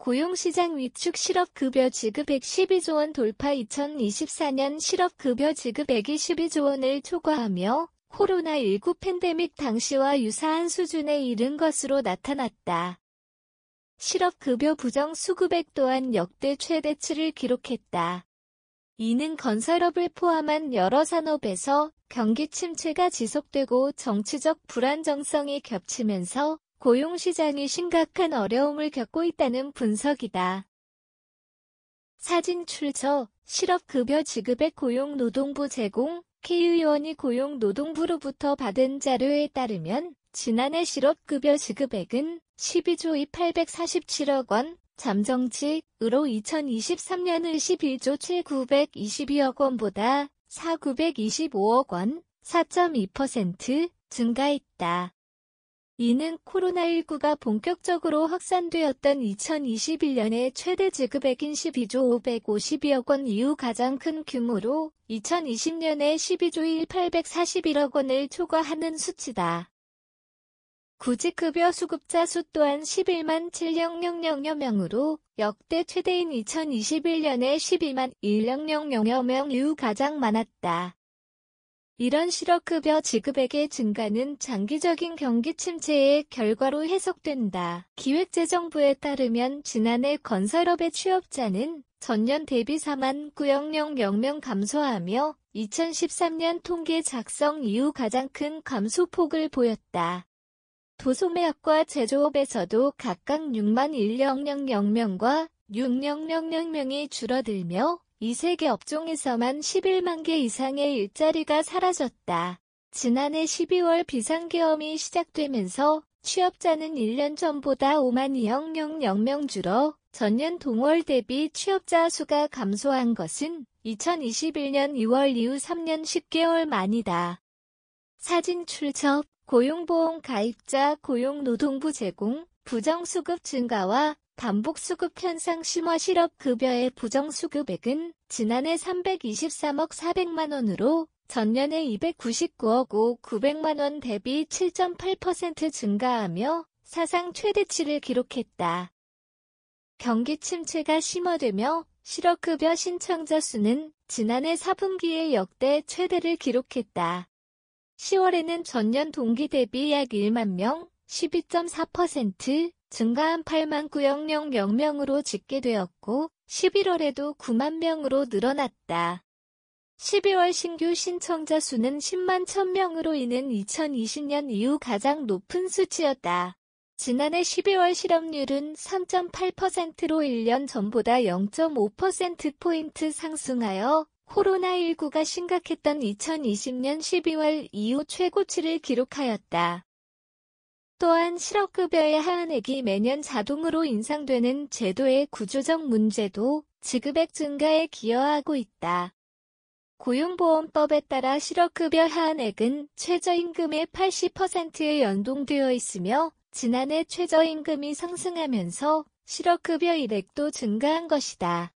고용시장 위축 실업급여 지급 112조 원 돌파 2024년 실업급여 지급 122조 원을 초과하며 코로나19 팬데믹 당시와 유사한 수준에 이른 것으로 나타났다. 실업급여 부정수급액 또한 역대 최대치를 기록했다. 이는 건설업을 포함한 여러 산업에서 경기 침체가 지속되고 정치적 불안정성이 겹치면서 고용시장이 심각한 어려움을 겪고 있다는 분석이다. 사진 출처 실업급여 지급액 고용노동부 제공 K의원이 고용노동부로부터 받은 자료에 따르면 지난해 실업급여 지급액은 12조 847억 원, 잠정치으로 2023년의 11조 7922억 원보다 4925억 원, 4.2% 증가했다. 이는 코로나19가 본격적으로 확산되었던 2021년의 최대 지급액인 12조 552억 원 이후 가장 큰 규모로 2020년에 12조 841억 원을 초과하는 수치다. 구직급여 수급자 수 또한 11만 7,000여 명으로 역대 최대인 2021년에 12만 1,000여 명 이후 가장 많았다. 이런 실업급여 지급액의 증가는 장기적인 경기 침체의 결과로 해석된다. 기획재정부에 따르면 지난해 건설업의 취업자는 전년 대비 4만 9,000명 감소하며 2013년 통계 작성 이후 가장 큰 감소폭을 보였다. 도소매업과 제조업에서도 각각 6만 1,000명과 6,000명이 줄어들며 이 세 개 업종에서만 11만 개 이상의 일자리가 사라졌다. 지난해 12월 비상계엄이 시작되면서 취업자는 1년 전보다 5만 2,000명 줄어 전년 동월 대비 취업자 수가 감소한 것은 2021년 2월 이후 3년 10개월 만이다. 사진 출처 고용보험 가입자 고용노동부 제공 부정수급 증가와 반복수급 현상 심화 실업급여의 부정수급액은 지난해 323억 400만 원으로 전년에 299억 900만 원 대비 7.8% 증가하며 사상 최대치를 기록했다. 경기 침체가 심화되며 실업급여 신청자 수는 지난해 4분기에 역대 최대를 기록했다. 10월에는 전년 동기 대비 약 1만 명, 12.4% 증가한 8만 9,000명으로 집계되었고 11월에도 9만 명으로 늘어났다. 12월 신규 신청자 수는 10만 1,000명으로 이는 2020년 이후 가장 높은 수치였다. 지난해 12월 실업률은 3.8%로 1년 전보다 0.5%포인트 상승하여 코로나19가 심각했던 2020년 12월 이후 최고치를 기록하였다. 또한 실업급여의 하한액이 매년 자동으로 인상되는 제도의 구조적 문제도 지급액 증가에 기여하고 있다. 고용보험법에 따라 실업급여 하한액은 최저임금의 80%에 연동되어 있으며 지난해 최저임금이 상승하면서 실업급여 일액도 증가한 것이다.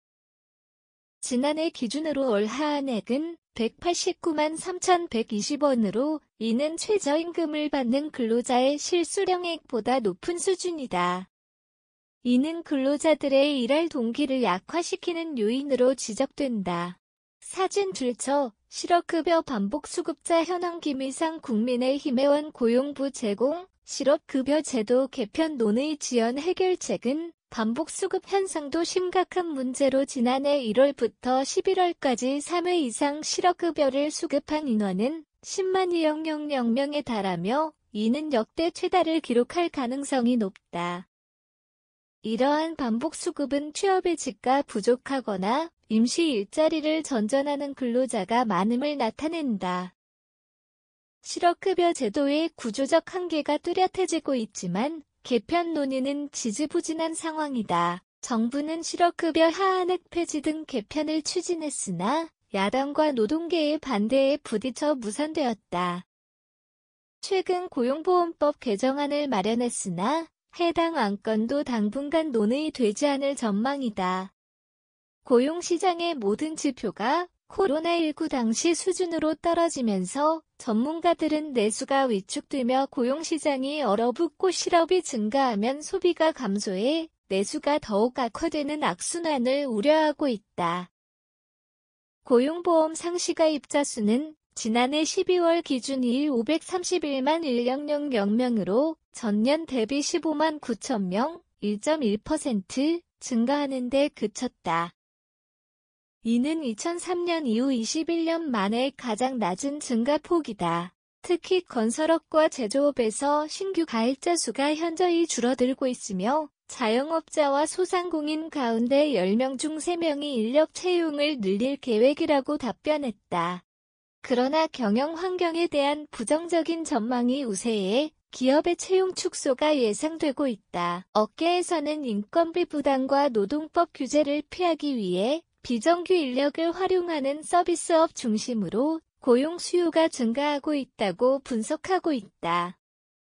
지난해 기준으로 올 하한액은 189만 3,120원으로 이는 최저임금을 받는 근로자의 실수령액보다 높은 수준이다. 이는 근로자들의 일할 동기를 약화시키는 요인으로 지적된다. 사진 출처 실업급여 반복수급자 현황 김희상 국민의힘의원 고용부 제공 실업급여 제도 개편 논의 지연 해결책은 반복수급 현상도 심각한 문제로 지난해 1월부터 11월까지 3회 이상 실업급여를 수급한 인원은 10만 2,000명에 달하며 이는 역대 최다를 기록할 가능성이 높다. 이러한 반복수급은 취업의 질가 부족하거나 임시 일자리를 전전하는 근로자가 많음을 나타낸다. 실업급여 제도의 구조적 한계가 뚜렷해지고 있지만 개편 논의는 지지부진한 상황이다. 정부는 실업급여 하한액 폐지 등 개편을 추진했으나 야당과 노동계의 반대에 부딪혀 무산되었다. 최근 고용보험법 개정안을 마련했으나 해당 안건도 당분간 논의되지 않을 전망이다. 고용시장의 모든 지표가 코로나19 당시 수준으로 떨어지면서 전문가들은 내수가 위축되며 고용시장이 얼어붙고 실업이 증가하면 소비가 감소해 내수가 더욱 악화되는 악순환을 우려하고 있다. 고용보험 상시가입자 수는 지난해 12월 기준 531만 1000명으로 전년 대비 15만 9천 명, 1.1% 증가하는 데 그쳤다. 이는 2003년 이후 21년 만에 가장 낮은 증가폭이다. 특히 건설업과 제조업에서 신규 가입자 수가 현저히 줄어들고 있으며 자영업자와 소상공인 가운데 10명 중 3명이 인력 채용을 늘릴 계획이라고 답변했다. 그러나 경영 환경에 대한 부정적인 전망이 우세해 기업의 채용 축소가 예상되고 있다. 업계에서는 인건비 부담과 노동법 규제를 피하기 위해 비정규 인력을 활용하는 서비스업 중심으로 고용 수요가 증가하고 있다고 분석하고 있다.